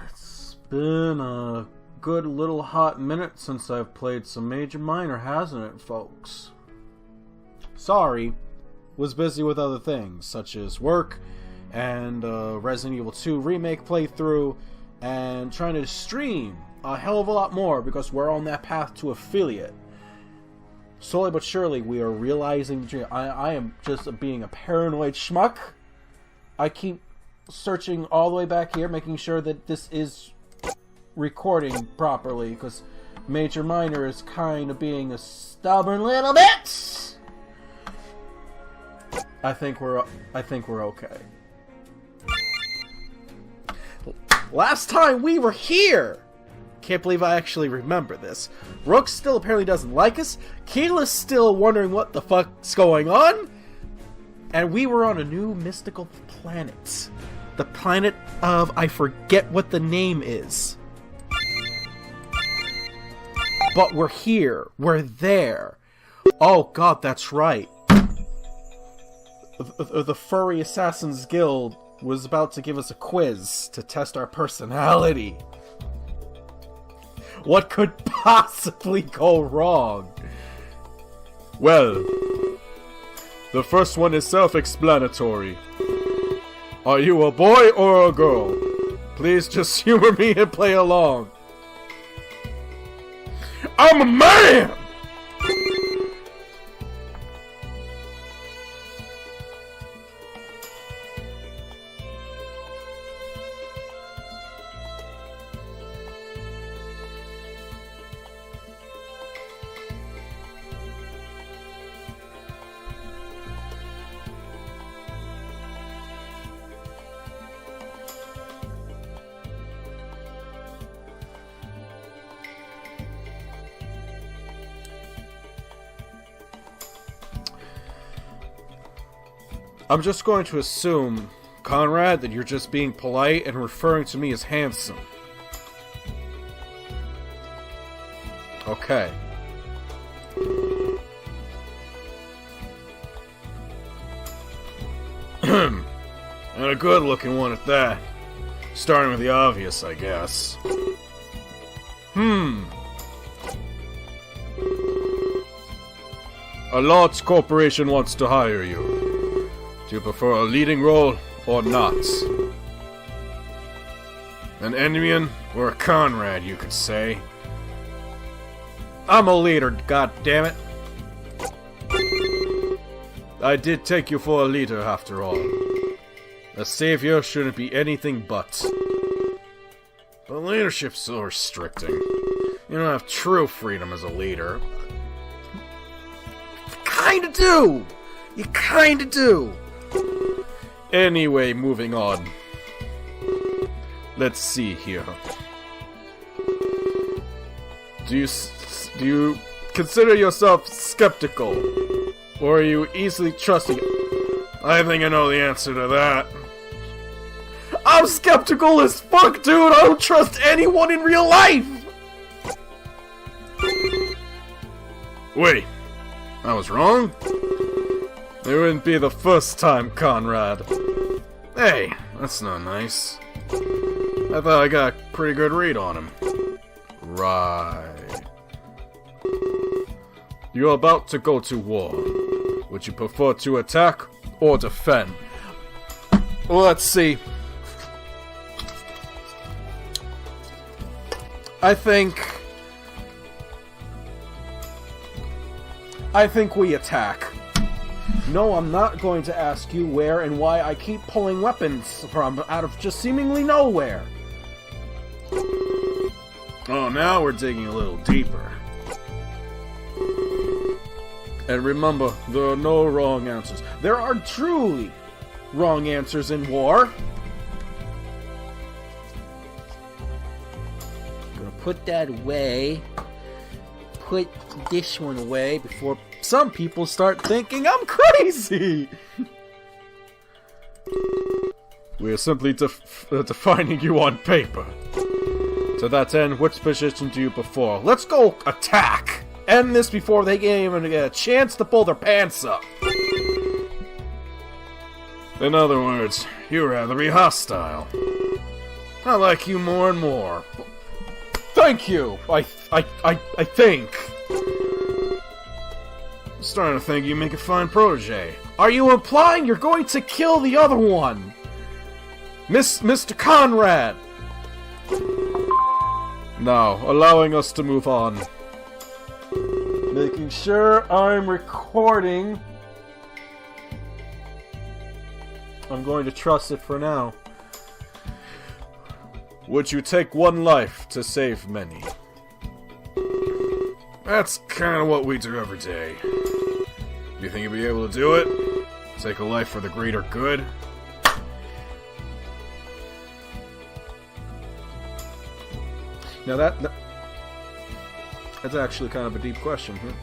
It's been a good little hot minute since I've played some Major Minor, hasn't it, folks? Sorry, was busy with other things, such as work, and Resident Evil 2 remake playthrough, and trying to stream a hell of a lot more because we're on that path to affiliate. Slowly but surely, we are realizing the dream. I am just being a paranoid schmuck. I keep searching all the way back here, making sure that this is recording properly, because Major Minor is kind of being a stubborn little bit. I think we're okay. Last time we were here! Can't believe I actually remember this. Rook still apparently doesn't like us. Kayla's still wondering what the fuck's going on. And we were on a new mystical planet. The planet of... I forget what the name is. But we're here. We're there. Oh god, that's right. The Furry Assassins Guild was about to give us a quiz to test our personality. What could possibly go wrong? Well, the first one is self-explanatory. Are you a boy or a girl? Please just humor me and play along. I'm a man! I'm just going to assume, Conrad, that you're just being polite and referring to me as handsome. Okay. And a good-looking one at that. Starting with the obvious, I guess. A large corporation wants to hire you. Do you prefer a leading role or not? An Endymion or a Conrad, you could say. I'm a leader, goddammit. I did take you for a leader, after all. A savior shouldn't be anything but. But leadership's so restricting. You don't have true freedom as a leader. You kinda do! You kinda do! Anyway, moving on. Let's see here. Do you consider yourself skeptical? Or are you easily trusting? I think I know the answer to that. I'm skeptical as fuck, dude! I don't trust anyone in real life! Wait, I was wrong? It wouldn't be the first time, Conrad. Hey, that's not nice. I thought I got a pretty good read on him. Right. You're about to go to war. Would you prefer to attack or defend? Well, let's see. I think we attack. No, I'm not going to ask you where and why I keep pulling weapons from out of just seemingly nowhere. Oh, now we're digging a little deeper. And remember, there are no wrong answers. There are truly wrong answers in war. I'm gonna put that away. Put this one away before some people start thinking I'm crazy! We are simply defining you on paper. To that end, which position do you prefer? Let's go attack! End this before they can even get a chance to pull their pants up. In other words, you'd rather be hostile. I like you more and more. Thank you! I think. I'm starting to think you make a fine protege. Are you implying you're going to kill the other one? Mr. Conrad! Now, allowing us to move on. Making sure I'm recording. I'm going to trust it for now. Would you take one life to save many? That's kind of what we do every day. You think you'll be able to do it? Take a life for the greater good? Now that's actually kind of a deep question, huh?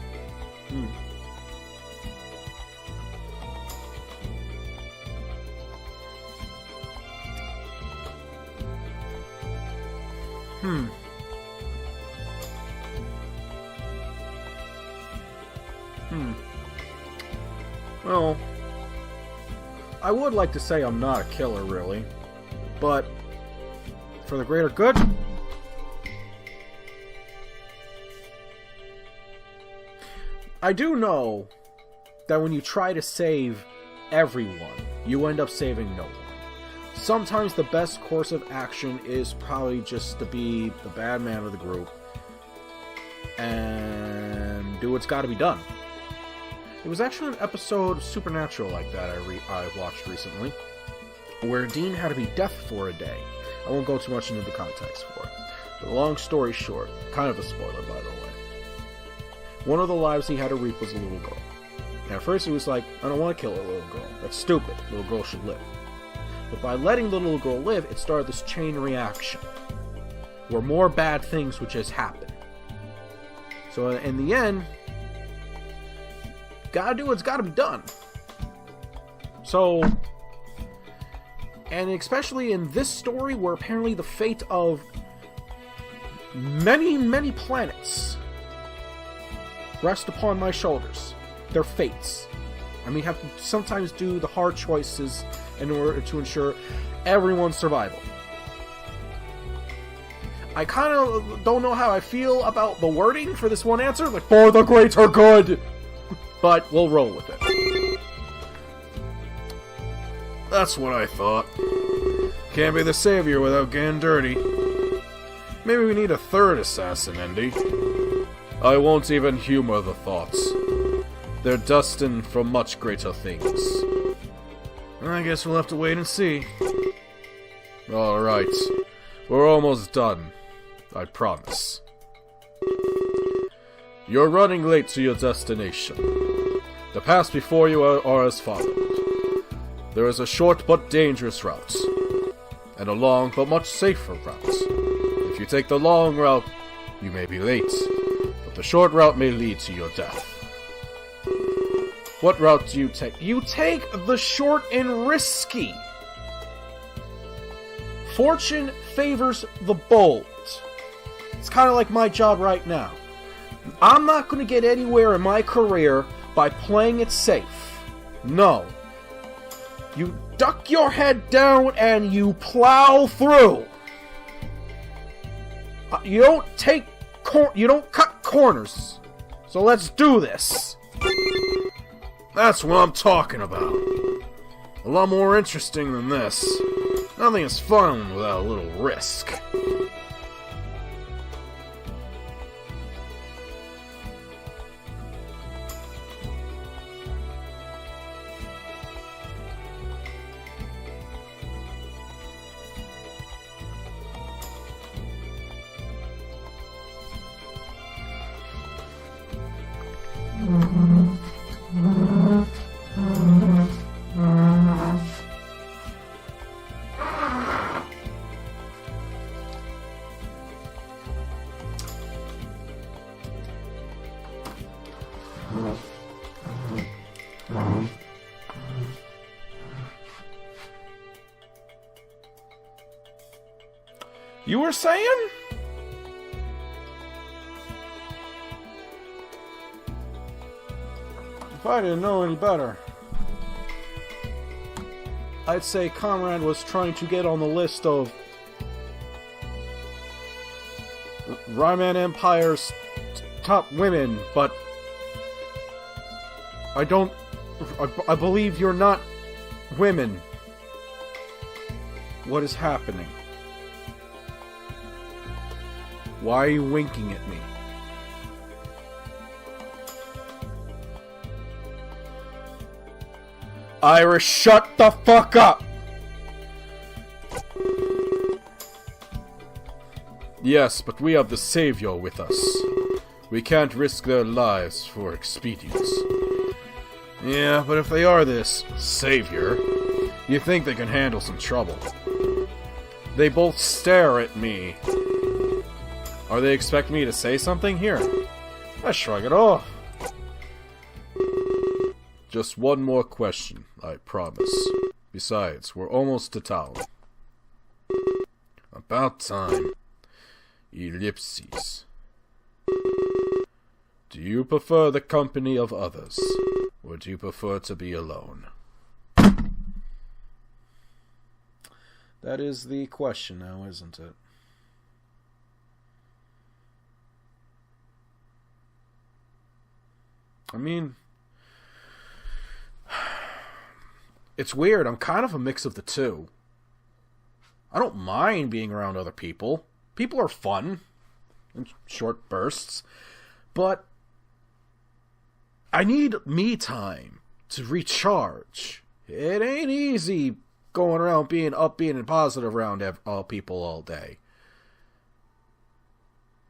Well, I would like to say I'm not a killer, really. But, for the greater good? I do know that when you try to save everyone, you end up saving no one. Sometimes the best course of action is probably just to be the bad man of the group and do what's got to be done. It was actually an episode of Supernatural like that I watched recently, where Dean had to be deaf for a day. I won't go too much into the context for it. But long story short, kind of a spoiler by the way, one of the lives he had to reap was a little girl. And at first he was like, I don't want to kill a little girl. That's stupid. The little girl should live. But by letting the little girl live, it started this chain reaction, where more bad things would just happen. So in the end, gotta do what's gotta be done. So, and especially in this story, where apparently the fate of many, many planets rest upon my shoulders. Their fates. I mean, have to sometimes do the hard choices in order to ensure everyone's survival. I kind of don't know how I feel about the wording for this one answer, like, for the greater good! But we'll roll with it. That's what I thought. Can't be the savior without getting dirty. Maybe we need a third assassin, Indy. I won't even humor the thoughts. They're destined for much greater things. I guess we'll have to wait and see. Alright. We're almost done. I promise. You're running late to your destination. The paths before you are as follows. There is a short but dangerous route, and a long but much safer route. If you take the long route, you may be late, but the short route may lead to your death. What route do you take? You take the short and risky. Fortune favors the bold. It's kind of like my job right now. I'm not going to get anywhere in my career by playing it safe. No. You duck your head down and you plow through. You don't cut corners. So let's do this. That's what I'm talking about. A lot more interesting than this. Nothing is fun without a little risk. You were saying? If I didn't know any better. I'd say Conrad was trying to get on the list of Rayman Empire's top women, but I believe you're not women. What is happening? Why are you winking at me? Iris, shut the fuck up! Yes, but we have the Savior with us. We can't risk their lives for expedience. Yeah, but if they are this Savior, you think they can handle some trouble. They both stare at me. Are they expecting me to say something? Here, I shrug it off. Just one more question, I promise. Besides, we're almost to town. About time. Ellipses. Do you prefer the company of others, or do you prefer to be alone? That is the question now, isn't it? I mean, it's weird. I'm kind of a mix of the two. I don't mind being around other people. People are fun in short bursts. But I need me time to recharge. It ain't easy going around being upbeat and positive around all people all day.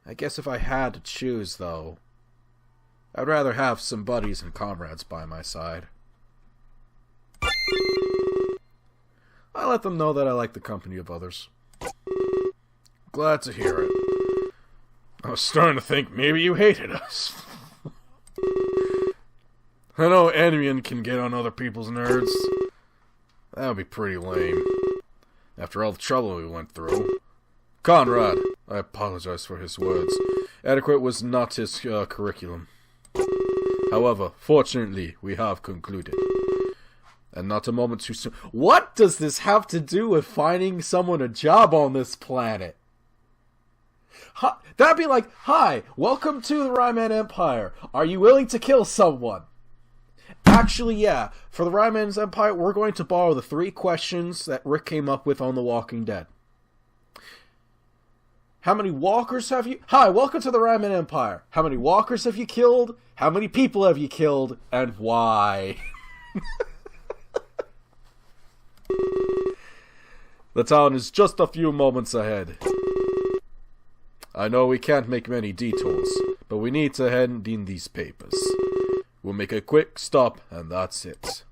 I guess if I had to choose, though, I'd rather have some buddies and comrades by my side. I let them know that I like the company of others. Glad to hear it. I was starting to think maybe you hated us. I know Envian can get on other people's nerves. That would be pretty lame. After all the trouble we went through. Conrad, I apologize for his words. Adequate was not his curriculum. However, fortunately, we have concluded. And not a moment too soon. What does this have to do with finding someone a job on this planet? That'd be like, hi, welcome to the Rayman Empire. Are you willing to kill someone? Actually, yeah. For the Rayman's Empire, we're going to borrow the 3 questions that Rick came up with on The Walking Dead. How many walkers have you... Hi, welcome to the Rayman Empire. How many walkers have you killed? How many people have you killed? And why? The town is just a few moments ahead. I know we can't make many detours, but we need to hand in these papers. We'll make a quick stop, and that's it.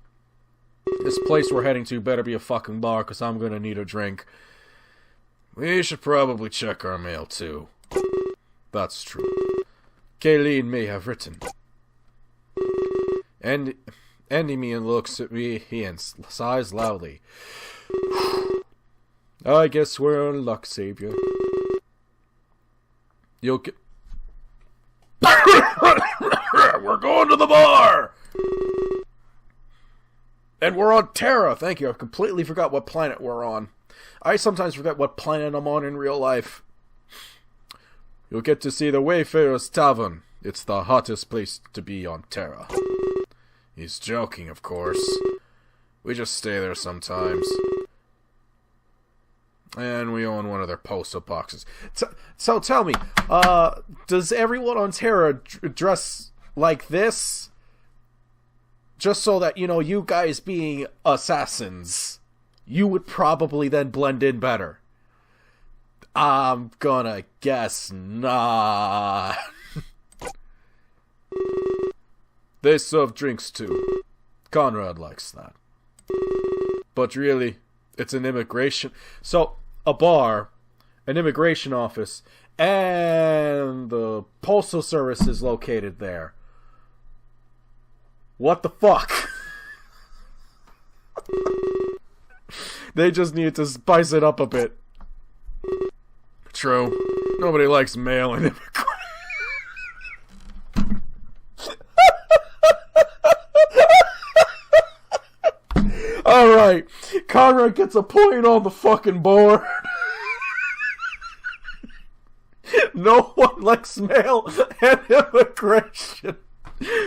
This place we're heading to better be a fucking bar, because I'm gonna need a drink. We should probably check our mail, too. That's true. Kayleen may have written. Endymion looks at me and sighs loudly. I guess we're in luck, Savior. You'll get... We're going to the bar! And we're on Terra! Thank you, I completely forgot what planet we're on. I sometimes forget what planet I'm on in real life. You'll get to see the Wayfarer's Tavern. It's the hottest place to be on Terra. He's joking, of course. We just stay there sometimes. And we own one of their postal boxes. So tell me, does everyone on Terra dress like this? Just so that, you know, you guys being assassins, you would probably then blend in better. I'm gonna guess not. They serve drinks too. Conrad likes that. But really, it's an immigration... So, a bar, an immigration office, and the postal service is located there. What the fuck? They just need to spice it up a bit. True. Nobody likes mail and immigration. Alright, Conrad gets a point on the fucking board. No one likes mail and immigration.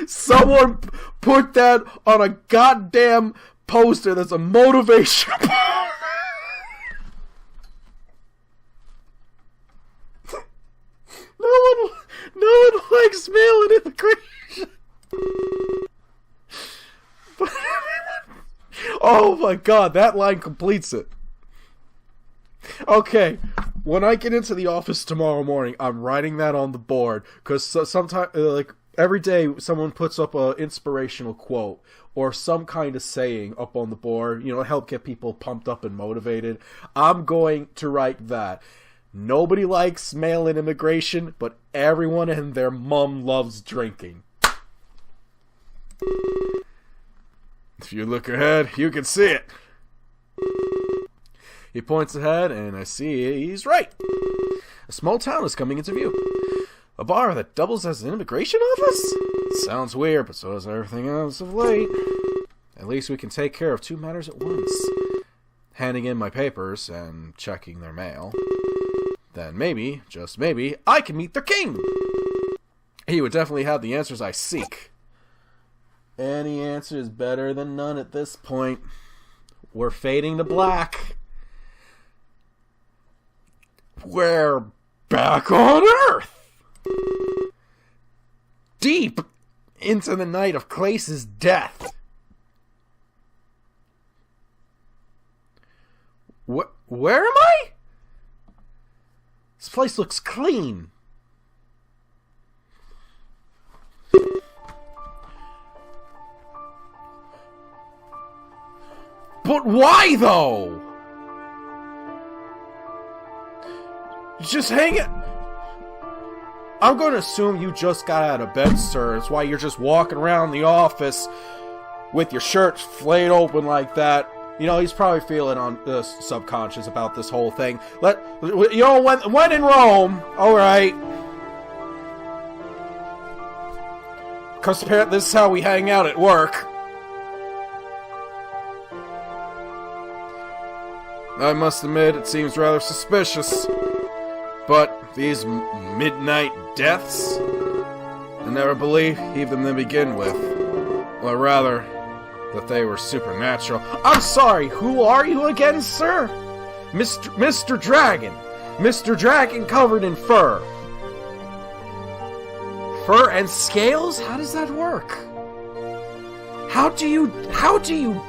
Someone put that on a goddamn poster that's a motivation. No one likes mail and immigration. Oh my god, that line completes it. Okay, when I get into the office tomorrow morning, I'm writing that on the board, because sometimes, like, every day someone puts up an inspirational quote or some kind of saying up on the board, you know, help get people pumped up and motivated. I'm going to write that. Nobody likes mail-in immigration, but everyone and their mum loves drinking. If you look ahead, you can see it. He points ahead, and I see he's right. A small town is coming into view. A bar that doubles as an immigration office? Sounds weird, but so does everything else of late. At least we can take care of two matters at once. Handing in my papers and checking their mail. Then maybe, just maybe, I can meet their king! He would definitely have the answers I seek. Any answer is better than none at this point. We're fading to black. We're back on Earth! Deep into the night of Clace's death. Where am I? This place looks clean. But why, though? Just hang it. I'm going to assume you just got out of bed, sir. That's why you're just walking around the office with your shirt flayed open like that. You know, he's probably feeling on subconscious about this whole thing. When in Rome, all right. Because this is how we hang out at work. I must admit, it seems rather suspicious. But these midnight deaths? I never believed them to begin with. Or rather, that they were supernatural. I'm sorry, who are you again, sir? Mr. Dragon. Mr. Dragon covered in fur. Fur and scales? How does that work? How do you...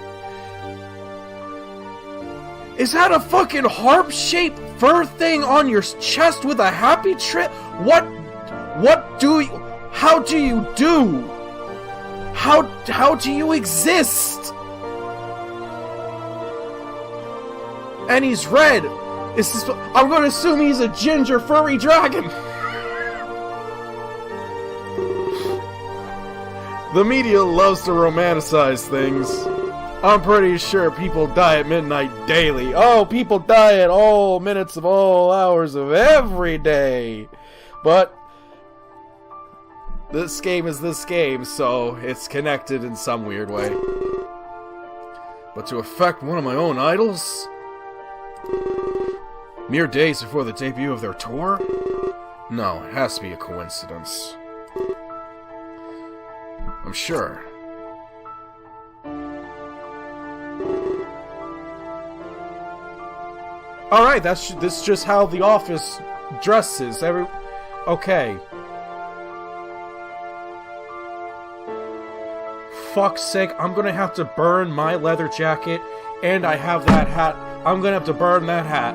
Is that a fucking harp-shaped fur thing on your chest with a happy trip? How do you exist? And he's red. I'm going to assume he's a ginger furry dragon. The media loves to romanticize things. I'm pretty sure people die at midnight daily. Oh, people die at all minutes of all hours of every day. But this game is this game, so it's connected in some weird way. But to affect one of my own idols? Mere days before the debut of their tour? No, it has to be a coincidence. I'm sure. Alright, this is just how the office dresses. Okay. Fuck's sake, I'm gonna have to burn my leather jacket, and I have that hat. I'm gonna have to burn that hat.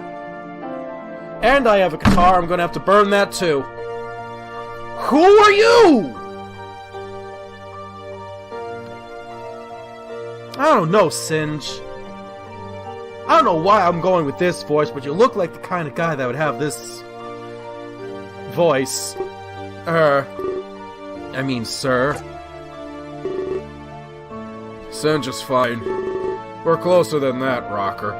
And I have a guitar, I'm gonna have to burn that too. Who are you? I don't know, Singe. I don't know why I'm going with this voice, but you look like the kind of guy that would have this voice. I mean, sir. Singe is fine. We're closer than that, Rocker.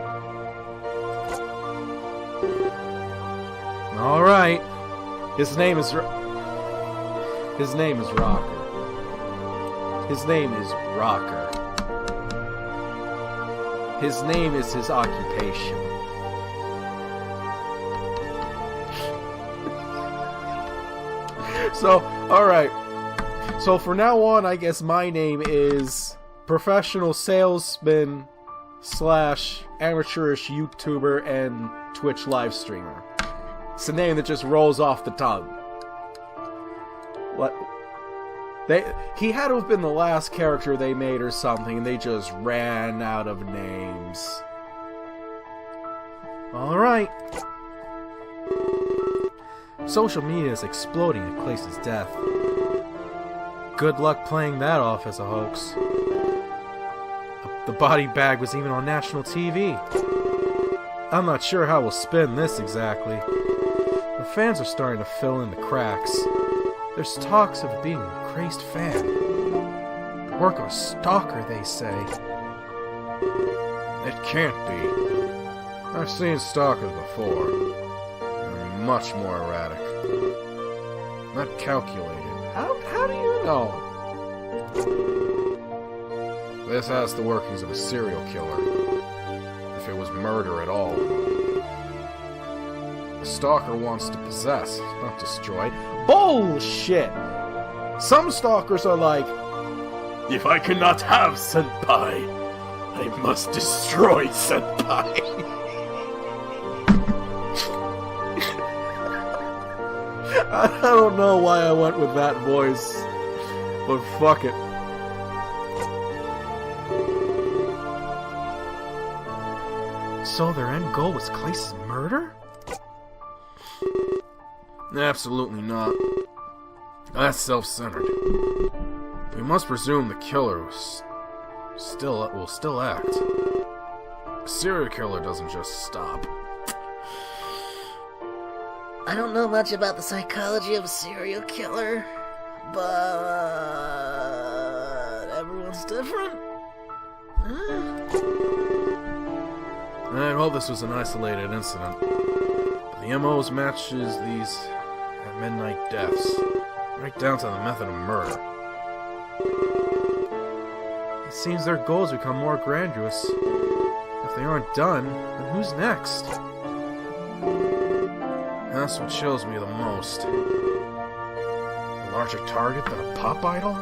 Alright. His name is Rocker. His name is Rocker. His name is his occupation. So, alright. So for now on, I guess my name is professional salesman / amateurish YouTuber and Twitch live streamer. It's a name that just rolls off the tongue. What? He had to have been the last character they made or something, and they just ran out of names. Alright. Social media is exploding at Clace's death. Good luck playing that off as a hoax. The body bag was even on national TV. I'm not sure how we'll spin this exactly. The fans are starting to fill in the cracks. There's talks of being a crazed fan. The work of a stalker, they say. It can't be. I've seen stalkers before. They're much more erratic. Not calculated. How do you know? This has the workings of a serial killer. If it was murder at all. The stalker wants to possess, not destroy. Bullshit! Some stalkers are like, if I cannot have Senpai, I must destroy Senpai. I don't know why I went with that voice, but fuck it. So their end goal was Clace's murder? Absolutely not. That's self-centered. We must presume the killer will still act. A serial killer doesn't just stop. I don't know much about the psychology of a serial killer, but everyone's different. I hope this was an isolated incident. But the MOs matches these at midnight deaths, right down to the method of murder. It seems their goals become more grandiose. If they aren't done, then who's next? That's what chills me the most. A larger target than a pop idol?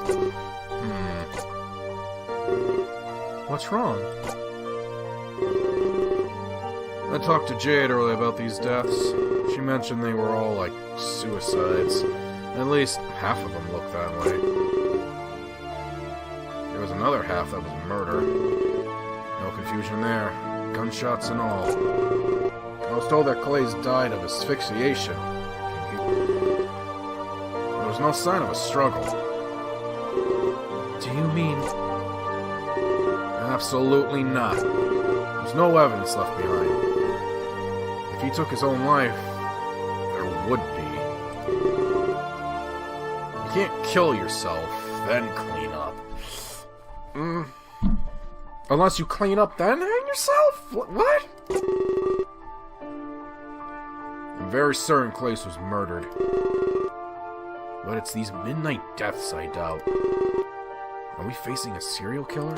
What's wrong? I talked to Jade earlier about these deaths. She mentioned they were all like suicides. At least half of them looked that way. There was another half that was murder. No confusion there. Gunshots and all. I was told that Clays died of asphyxiation. There was no sign of a struggle. Do you mean... Absolutely not. There's no evidence left behind. If he took his own life, there would be. You can't kill yourself, then clean up. Unless you clean up, then hang yourself? What? I'm very certain Clace was murdered. But it's these midnight deaths I doubt. Are we facing a serial killer?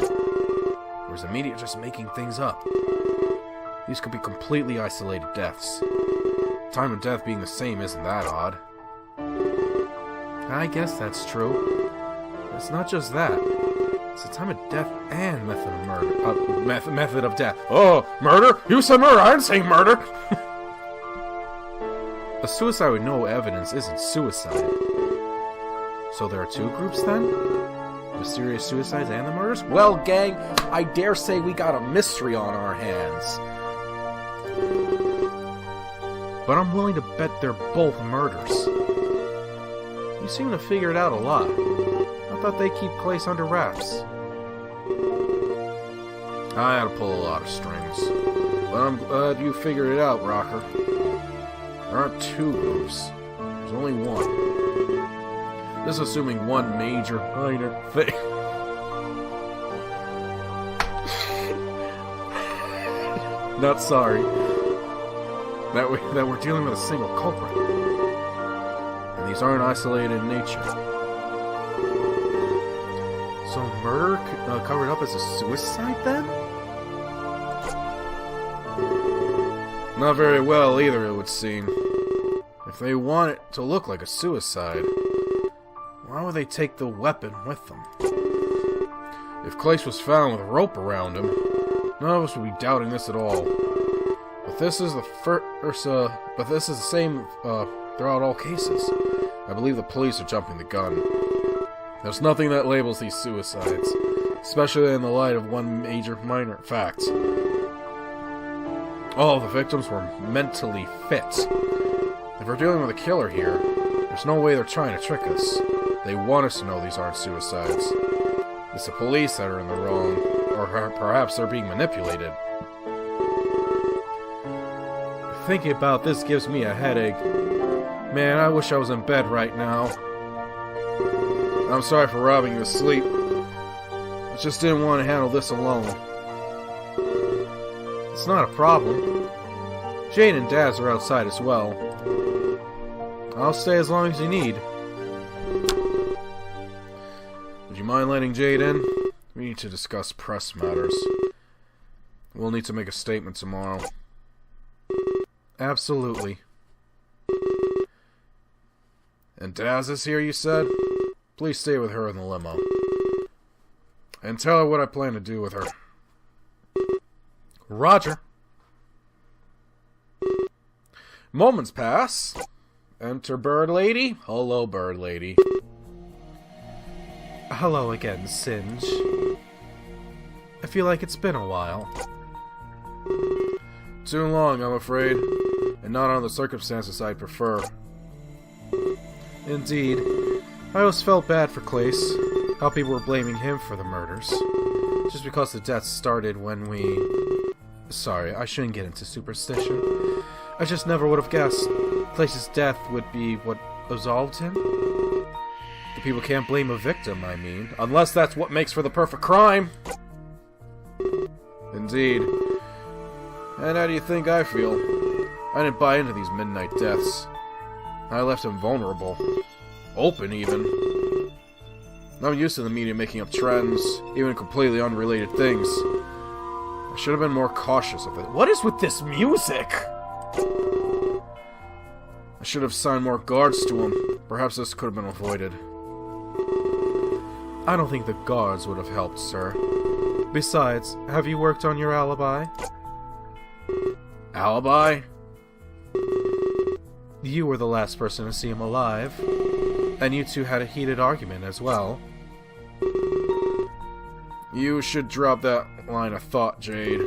Or is the media just making things up? These could be completely isolated deaths. Time of death being the same isn't that odd. I guess that's true. But it's not just that. It's the time of death and method of murder. Method of death. Oh, murder? You said murder, I'm saying murder! A suicide with no evidence isn't suicide. So there are two groups then? The serious suicides and the murders? Well, gang, I dare say we got a mystery on our hands. But I'm willing to bet they're both murders. You seem to figure it out a lot. I thought they keep Clace under wraps. I had to pull a lot of strings. But I'm glad you figured it out, Rocker. There aren't two groups. There's only one. This is assuming one major minor thing. Not sorry. That we're dealing with a single culprit. And these aren't isolated in nature. So murder covered up as a suicide then? Not very well either, it would seem. If they want it to look like a suicide, why would they take the weapon with them? If Clace was found with a rope around him, none of us would be doubting this at all. But this is the same throughout all cases. I believe the police are jumping the gun. There's nothing that labels these suicides, especially in the light of one major minor fact. All of the victims were mentally fit. If we're dealing with a killer here, there's no way they're trying to trick us. They want us to know these aren't suicides. It's the police that are in the wrong, or perhaps they're being manipulated. Thinking about this gives me a headache. Man, I wish I was in bed right now. I'm sorry for robbing you of sleep. I just didn't want to handle this alone. It's not a problem. Jane and Daz are outside as well. I'll stay as long as you need. Would you mind letting Jade in? We need to discuss press matters. We'll need to make a statement tomorrow. Absolutely. And Daz is here, you said? Please stay with her in the limo. And tell her what I plan to do with her. Roger. Moments pass. Enter Bird Lady. Hello, Bird Lady. Hello again, Singe. I feel like it's been a while. Too long, I'm afraid. And not under the circumstances I'd prefer. Indeed. I always felt bad for Clace. How people were blaming him for the murders. Just because the deaths started when we... Sorry, I shouldn't get into superstition. I just never would have guessed Clace's death would be what absolved him. The people can't blame a victim, I mean. Unless that's what makes for the perfect crime. Indeed. And how do you think I feel? I didn't buy into these midnight deaths. I left him vulnerable. Open, even. I'm used to the media making up trends, even completely unrelated things. I should have been more cautious of it. What is with this music? I should have signed more guards to him. Perhaps this could have been avoided. I don't think the guards would have helped, sir. Besides, have you worked on your alibi? Alibi? You were the last person to see him alive. And you two had a heated argument as well. You should drop that line of thought, Jade.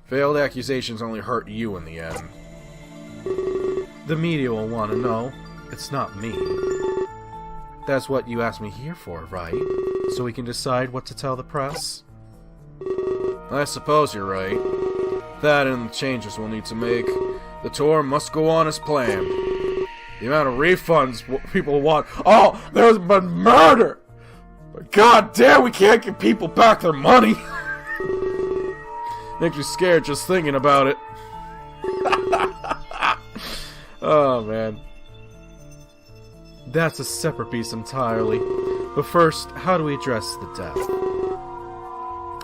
Failed accusations only hurt you in the end. The media will want to know. It's not me. That's what you asked me here for, right? So we can decide what to tell the press? I suppose you're right. That and the changes we'll need to make. The tour must go on as planned. The amount of refunds people want... Oh, there's been murder! But god damn, we can't give people back their money! Makes me scared just thinking about it. Oh, man. That's a separate beast entirely. But first, how do we address the death?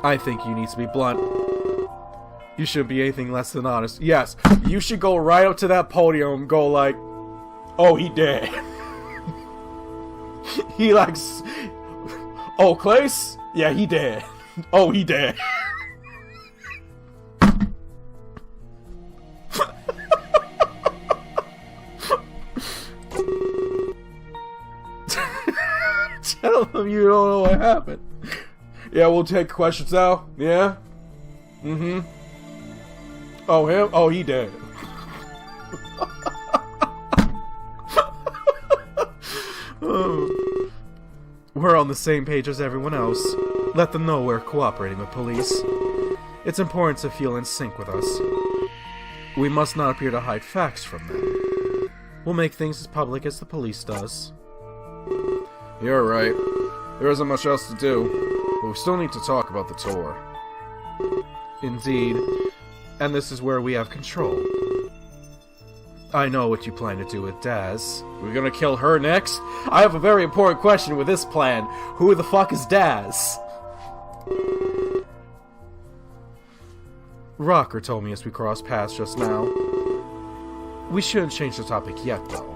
I think you need to be blunt. You shouldn't be anything less than honest. Yes, you should go right up to that podium and go like, oh, he dead. He likes... Oh, Clace? Yeah, he dead. Oh, he dead. Tell them you don't know what happened. Yeah, we'll take questions now. Yeah? Mm-hmm. Oh, him? Oh, he dead. Oh. We're on the same page as everyone else. Let them know we're cooperating with police. It's important to feel in sync with us. We must not appear to hide facts from them. We'll make things as public as the police does. You're right. There isn't much else to do, but we still need to talk about the tour. Indeed. And this is where we have control. I know what you plan to do with Daz. We're gonna kill her next? I have a very important question with this plan. Who the fuck is Daz? Rocker told me as we crossed paths just now. We shouldn't change the topic yet, though.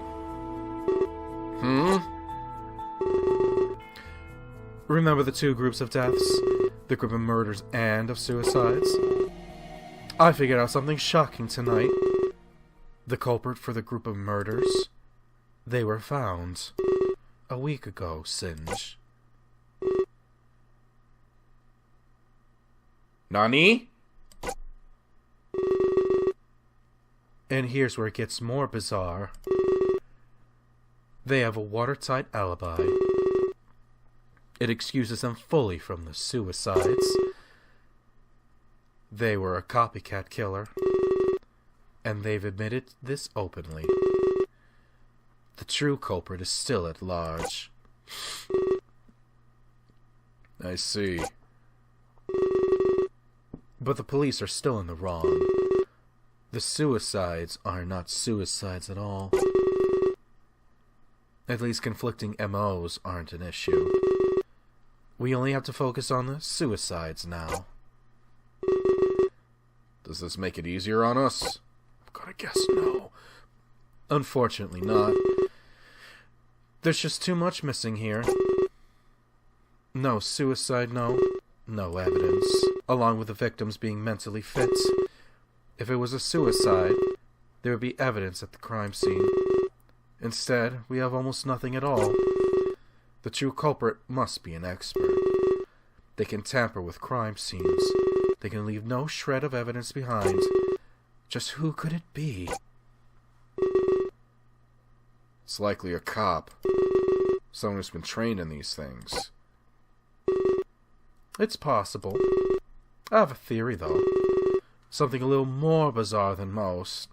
Remember the two groups of deaths? The group of murders and of suicides? I figured out something shocking tonight. The culprit for the group of murders, they were found a week ago, Singe. Nani? And here's where it gets more bizarre. They have a watertight alibi. It excuses them fully from the suicides. They were a copycat killer, and they've admitted this openly. The true culprit is still at large. I see. But the police are still in the wrong. The suicides are not suicides at all. At least conflicting MOs aren't an issue. We only have to focus on the suicides now. Does this make it easier on us? I'm gonna guess no. Unfortunately not. There's just too much missing here. No suicide, no evidence, along with the victims being mentally fit. If it was a suicide, there would be evidence at the crime scene. Instead, we have almost nothing at all. The true culprit must be an expert. They can tamper with crime scenes. They can leave no shred of evidence behind. Just who could it be? It's likely a cop. Someone who's been trained in these things. It's possible. I have a theory, though. Something a little more bizarre than most.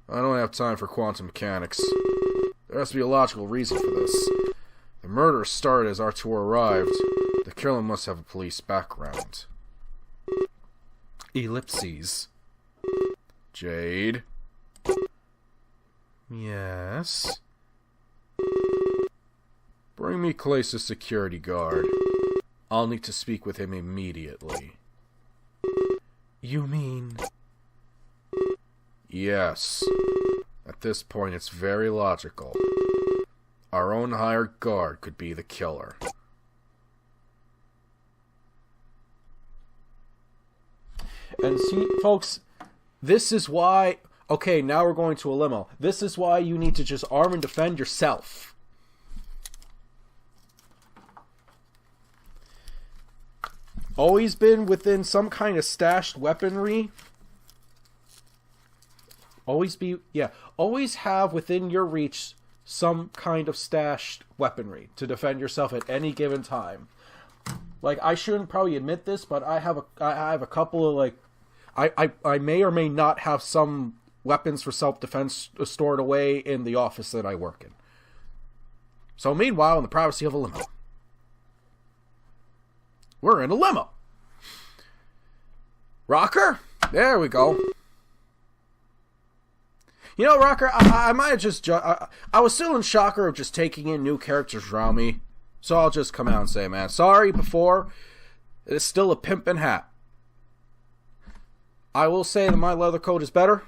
I don't have time for quantum mechanics. There has to be a logical reason for this. The murder started as Artur arrived. The killer must have a police background. Ellipses. Jade? Yes? Bring me Clay's security guard. I'll need to speak with him immediately. You mean... Yes. At this point, it's very logical. Our own hired guard could be the killer. And see, folks, this is why... Okay, now we're going to a limo. This is why you need to just arm and defend yourself. Always been within some kind of stashed weaponry. Always have within your reach some kind of stashed weaponry to defend yourself at any given time. Like, I shouldn't probably admit this, but I have a couple of, like, I may or may not have some weapons for self-defense stored away in the office that I work in. So meanwhile, in the privacy of a limo. We're in a limo. Rocker? There we go. You know, Rocker, I might have just... I was still in shocker of just taking in new characters around me. So I'll just come out and say, man, sorry before. It's still a pimpin' hat. I will say that my leather coat is better.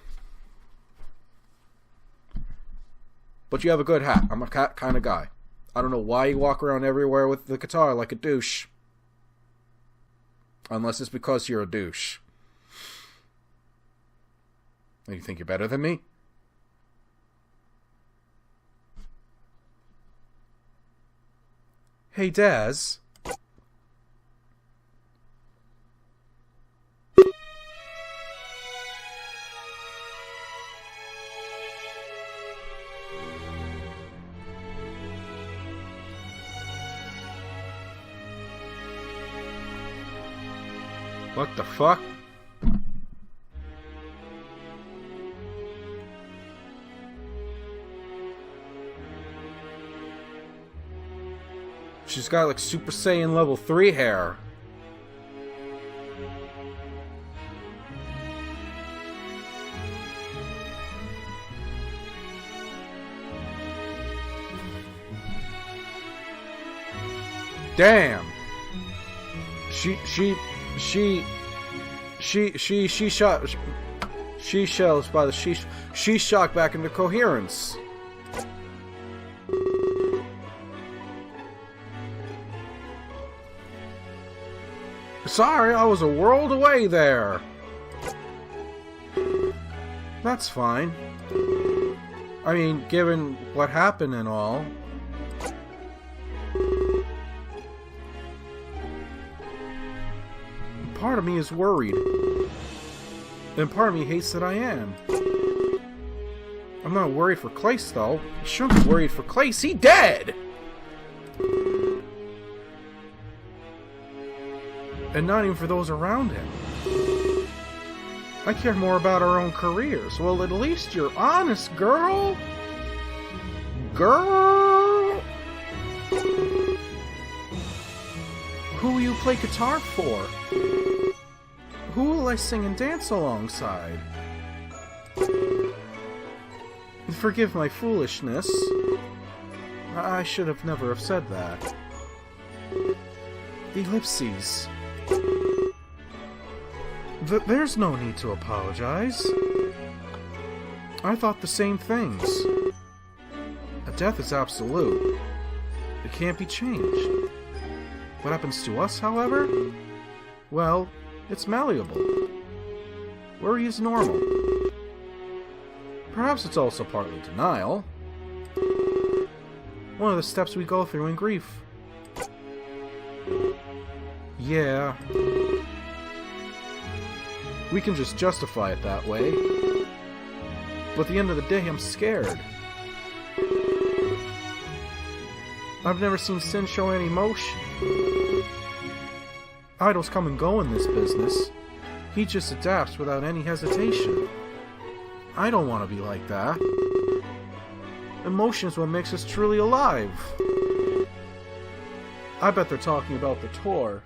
But you have a good hat. I'm a kind of guy. I don't know why you walk around everywhere with the guitar like a douche. Unless it's because you're a douche. You think you're better than me? Hey, Daz. What the fuck? She's got like Super Saiyan level 3 hair. Damn. She She shells by the she shocked back into coherence. Sorry, I was a world away there. That's fine. I mean, given what happened and all. Part of me is worried. And part of me hates that I am. I'm not worried for Clace, though. I shouldn't be worried for Clace. He dead! And not even for those around him. I care more about our own careers. Well, at least you're honest, girl. Girl! Who will you play guitar for? Who will I sing and dance alongside? Forgive my foolishness. I should have never have said that. Ellipses. There's no need to apologize. I thought the same things. A death is absolute. It can't be changed. What happens to us, however? Well, it's malleable. Worry is normal. Perhaps it's also partly denial. One of the steps we go through in grief. Yeah. We can just justify it that way. But at the end of the day, I'm scared. I've never seen Sin show any emotion. Idols come and go in this business. He just adapts without any hesitation. I don't want to be like that. Emotion is what makes us truly alive. I bet they're talking about the tour.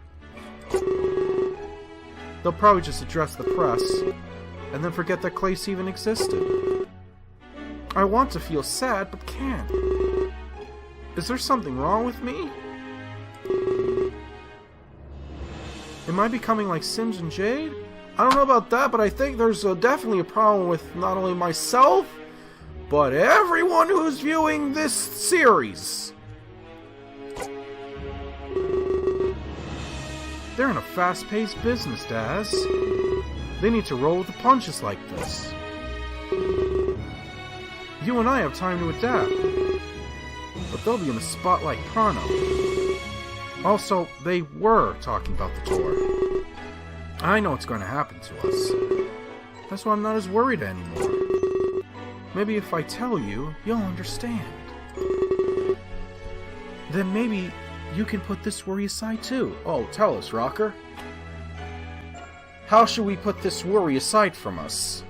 They'll probably just address the press, and then forget that Clace even existed. I want to feel sad, but can't. Is there something wrong with me? Am I becoming like Singe and Jade? I don't know about that, but I think there's definitely a problem with not only myself, but everyone who's viewing this series. They're in a fast-paced business, Daz. They need to roll with the punches like this. You and I have time to adapt. But they'll be in the spotlight pronto. Also, they were talking about the tour. I know what's going to happen to us. That's why I'm not as worried anymore. Maybe if I tell you, you'll understand. Then maybe you can put this worry aside too. Oh, tell us, Rocker. How should we put this worry aside from us?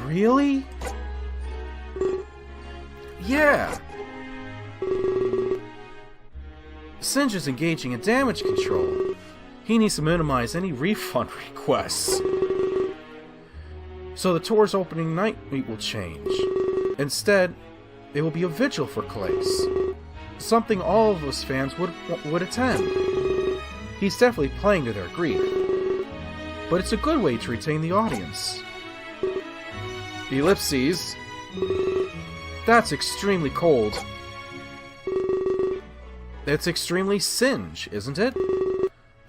Really? Yeah. Singe is engaging in damage control. He needs to minimize any refund requests. So the tour's opening night will change. Instead, it will be a vigil for Clace. Something all of us fans would attend. He's definitely playing to their grief. But it's a good way to retain the audience. Ellipses. That's extremely cold. It's extremely Singe, isn't it?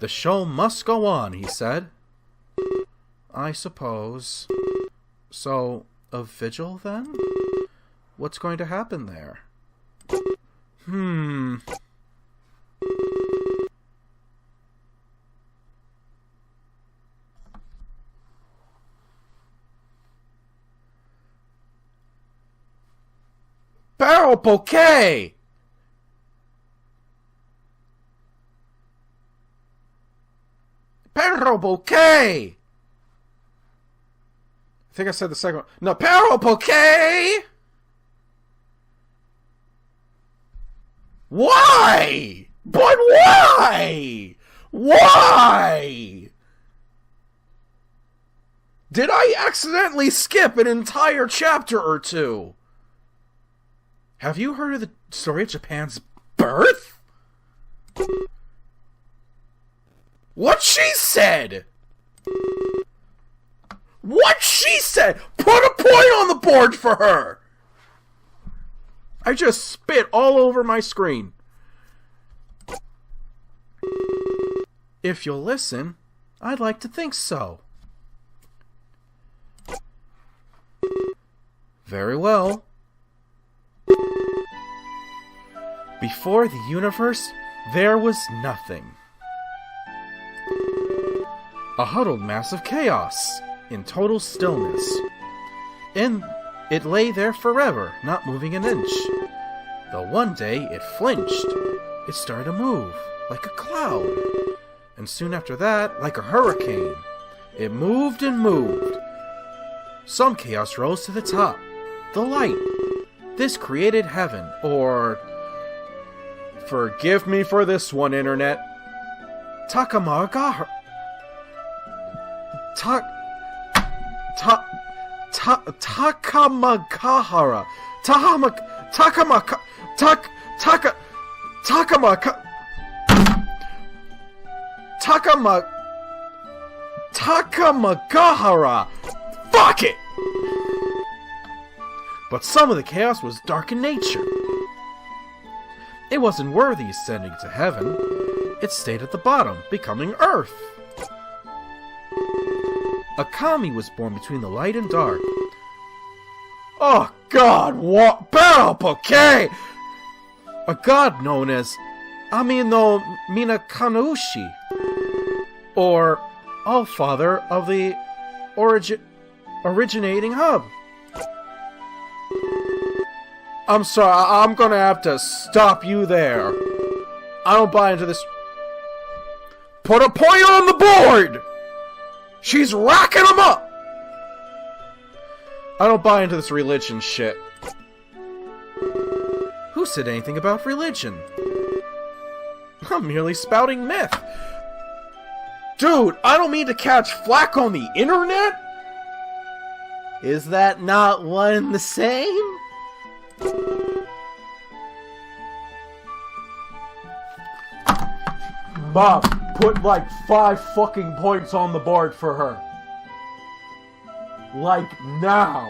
The show must go on, he said. I suppose. So, a vigil, then? What's going to happen there? Barrel bouquet! Barrel bouquet! I think I said the second one. No, barrel bouquet! Why? But why? Why? Did I accidentally skip an entire chapter or two? Have you heard of the story of Japan's birth? What she said! What she said! Put a point on the board for her! I just spit all over my screen. If you'll listen, I'd like to think so. Very well. Before the universe, there was nothing. A huddled mass of chaos, in total stillness. And it lay there forever, not moving an inch. Though one day it flinched. It started to move, like a cloud. And soon after that, like a hurricane. It moved and moved. Some chaos rose to the top. The light. This created heaven, or... Forgive me for this one, Internet. Takamagahara. Takamagahara. Takamagahara. Fuck it! But some of the chaos was dark in nature. It wasn't worthy ascending to heaven. It stayed at the bottom, becoming earth. A kami was born between the light and dark. Oh god, what? Bear up, okay? A god known as Amino Minakanushi, or All-Father of the originating hub. I'm sorry, I'm gonna have to stop you there. I don't buy into this. Put a point on the board! She's racking them up! I don't buy into this religion shit. Who said anything about religion? I'm merely spouting myth. Dude, I don't mean to catch flack on the internet! Is that not one and the same? Bob, put like 5 fucking points on the board for her. Like now.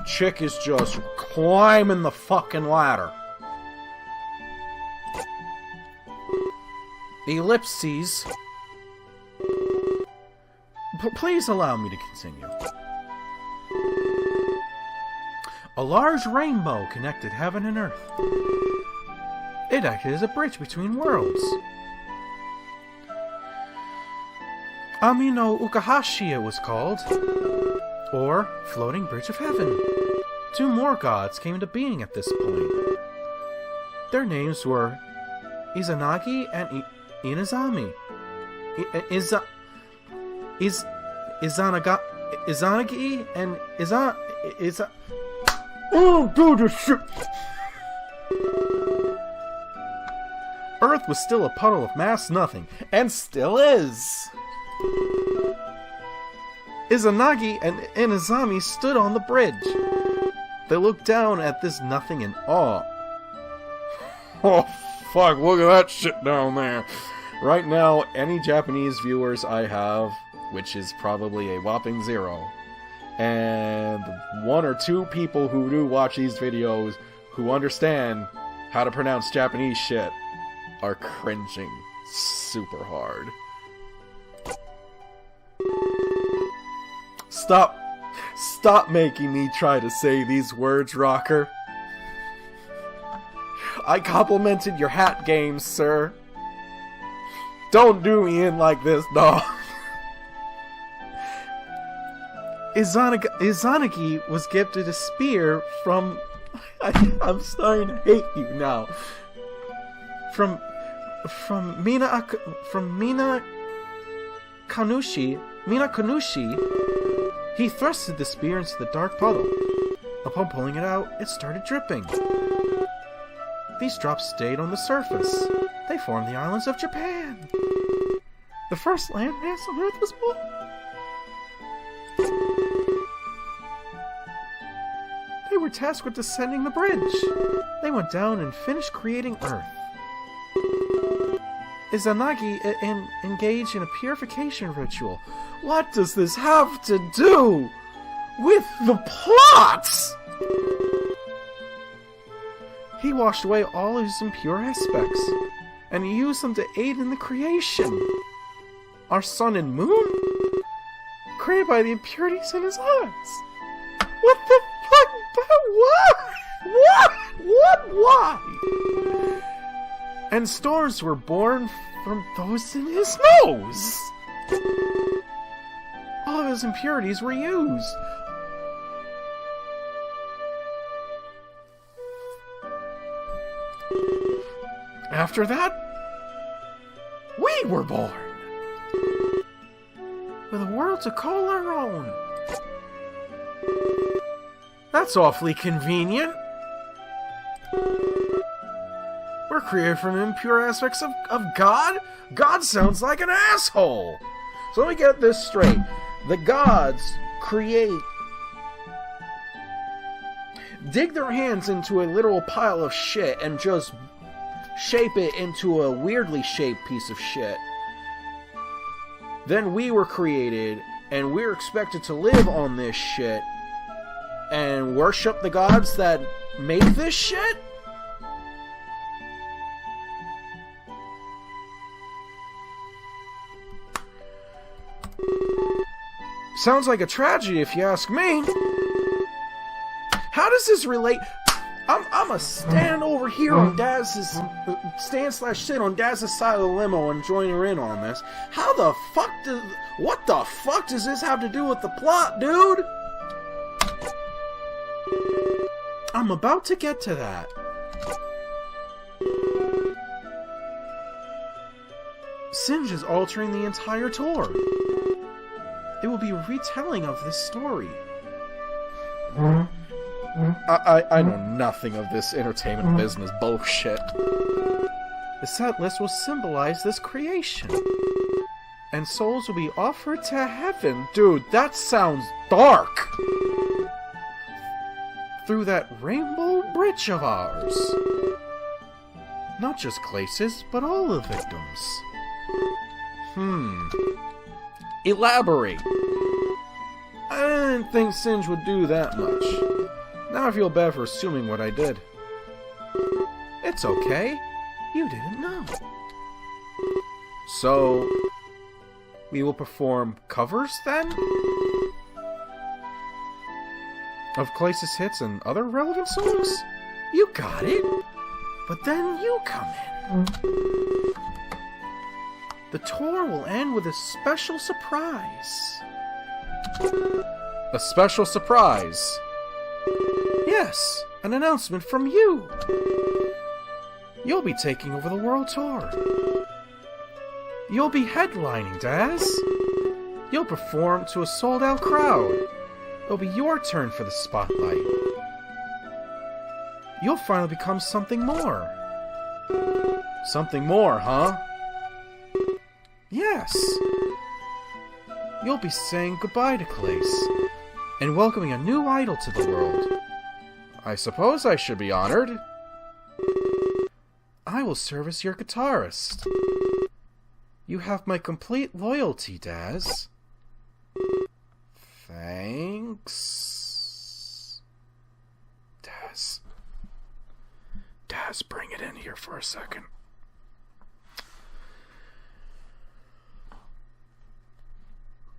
Chick is just climbing the fucking ladder. Ellipses. Please allow me to continue. A large rainbow connected heaven and earth. It acted as a bridge between worlds. Amino Ukahashi it was called, or Floating Bridge of Heaven. 2 more gods came into being at this point. Their names were Izanagi and Inazami. Izanagi and oh, dude, this shit. Earth was still a puddle of mass nothing, and still is. Izanagi and Inazami stood on the bridge. They looked down at this nothing in awe. Oh, fuck, look at that shit down there. Right now, any Japanese viewers I have, which is probably a whopping 0, and 1 or 2 people who do watch these videos who understand how to pronounce Japanese shit are cringing super hard. Stop making me try to say these words, Rocker. I complimented your hat game, sir. Don't do me in like this, dog. Izanagi was gifted a spear from... I'm starting to hate you now. From Mina Kanushi, he thrusted the spear into the dark puddle. Upon pulling it out, it started dripping. These drops stayed on the surface. They formed the islands of Japan. The first landmass on Earth was born. They were tasked with descending the bridge. They went down and finished creating Earth. Izanagi engaged in a purification ritual. What does this have to do with the plot? He washed away all his impure aspects, and he used them to aid in the creation. Our sun and moon? Created by the impurities in his eyes. What the fuck? What? Why? And stars were born from those in his nose. All of his impurities were used. After that, we were born. With a world to call our own. That's awfully convenient. We're created from impure aspects of God? God sounds like an asshole! So let me get this straight. The gods dig their hands into a literal pile of shit and just shape it into a weirdly shaped piece of shit. Then we were created, and we're expected to live on this shit and worship the gods that make this shit? Sounds like a tragedy if you ask me. How does this relate? I'm a stand over here on Daz's stand/sit on Daz's side of the limo and join her in on this. What the fuck does this have to do with the plot, dude? I'm about to get to that. Singe is altering the entire tour. It will be a retelling of this story. I know nothing of this entertainment business bullshit. The set list will symbolize this creation. And souls will be offered to heaven. Dude, that sounds dark! Through that rainbow bridge of ours. Not just Claces, but all the victims. Elaborate. I didn't think Singe would do that much. Now I feel bad for assuming what I did. It's okay. You didn't know. So, we will perform covers then? Of Claces hits and other relevant songs? You got it. But then you come in. The tour will end with a special surprise. A special surprise? Yes, an announcement from you. You'll be taking over the world tour. You'll be headlining, Daz. You'll perform to a sold-out crowd. It'll be your turn for the spotlight. You'll finally become something more. Something more, huh? Yes. You'll be saying goodbye to Clace and welcoming a new idol to the world. I suppose I should be honored. I will serve as your guitarist. You have my complete loyalty, Daz. Thanks. Daz, bring it in here for a second.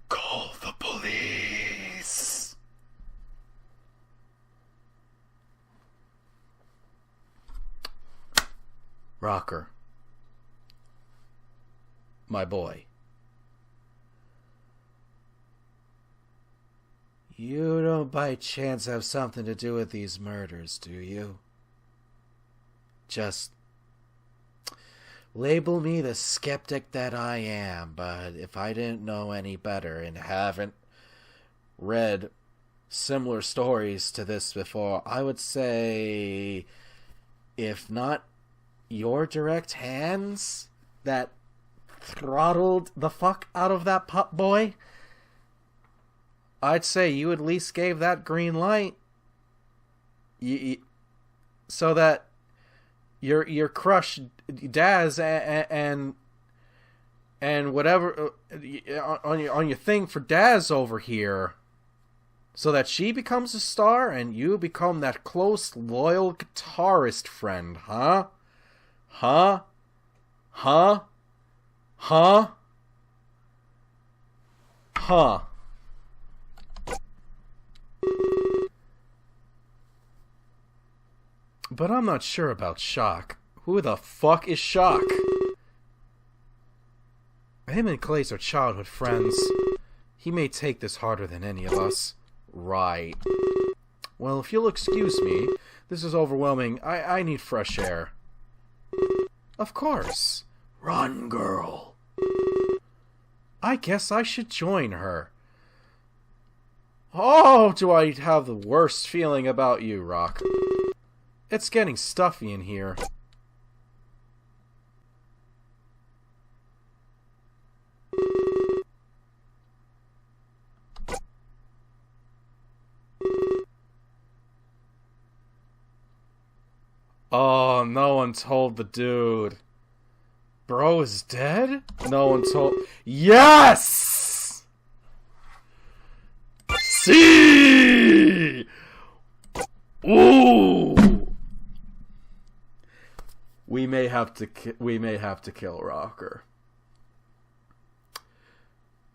Call the police. Rocker. My boy. You don't by chance have something to do with these murders, do you? Just label me the skeptic that I am, but if I didn't know any better and haven't read similar stories to this before, I would say, if not your direct hands that throttled the fuck out of that pup boy, I'd say you at least gave that green light. so that your crush Daz and whatever on your thing for Daz over here, so that she becomes a star and you become that close, loyal guitarist friend, huh? Huh? Huh? Huh? Huh? But I'm not sure about Shock. Who the fuck is Shock? Him and Clays are childhood friends. He may take this harder than any of us. Right. Well, if you'll excuse me, this is overwhelming. I need fresh air. Of course. Run, girl. I guess I should join her. Oh, do I have the worst feeling about you, Rock. It's getting stuffy in here. Oh, no one told the dude. Bro is dead? No one told... Yes! See! Ooh! We may have to kill Rocker.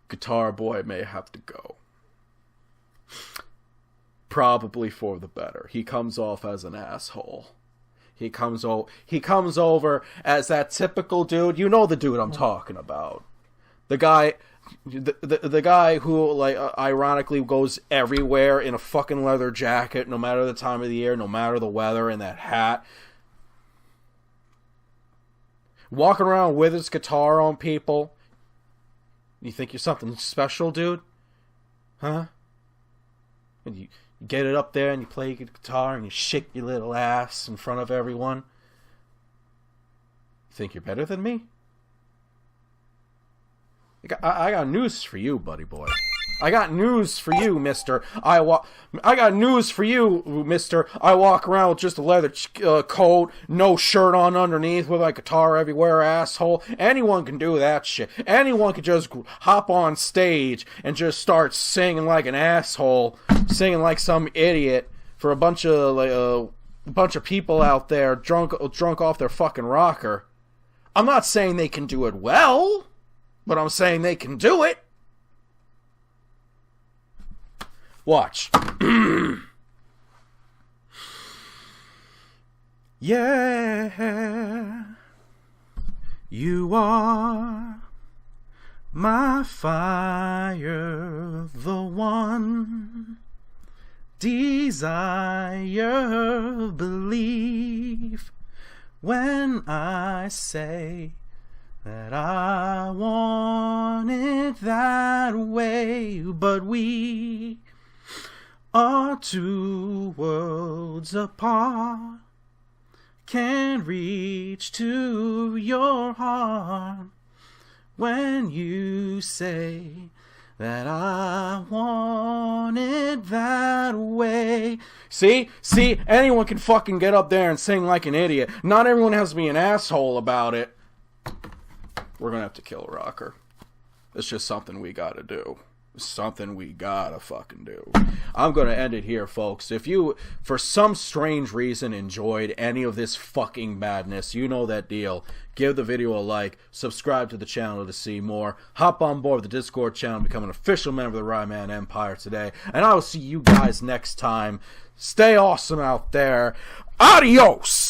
Guitar Boy may have to go. Probably for the better. He comes off as an asshole. He comes over as that typical dude. You know the dude I'm talking about. The guy who, like, ironically goes everywhere in a fucking leather jacket, no matter the time of the year, no matter the weather, and that hat. Walking around with his guitar on people. You think you're something special, dude? Huh? And you get it up there and you play your guitar and you shake your little ass in front of everyone. You think you're better than me? I got news for you, buddy boy. I got news for you, mister. I got news for you, mister. I walk around with just a leather coat, no shirt on underneath, with my guitar everywhere, asshole. Anyone can do that shit. Anyone can just hop on stage and just start singing like an asshole, singing like some idiot for a bunch of people out there drunk off their fucking rocker. I'm not saying they can do it well, but I'm saying they can do it. Watch. Yeah, you are my fire, the one desire, believe when I say that I want it that way, but we are two worlds apart, can't reach to your heart when you say that I want it that way. See, anyone can fucking get up there and sing like an idiot. Not everyone has to be an asshole about it. We're gonna have to kill Rocker. It's just something we gotta do. Something we gotta fucking do. I'm gonna end it here, folks. If you, for some strange reason, enjoyed any of this fucking madness, you know that deal. Give the video a like, subscribe to the channel to see more, hop on board the Discord channel, become an official member of the Ryman Empire today, and I will see you guys next time. Stay awesome out there. Adios!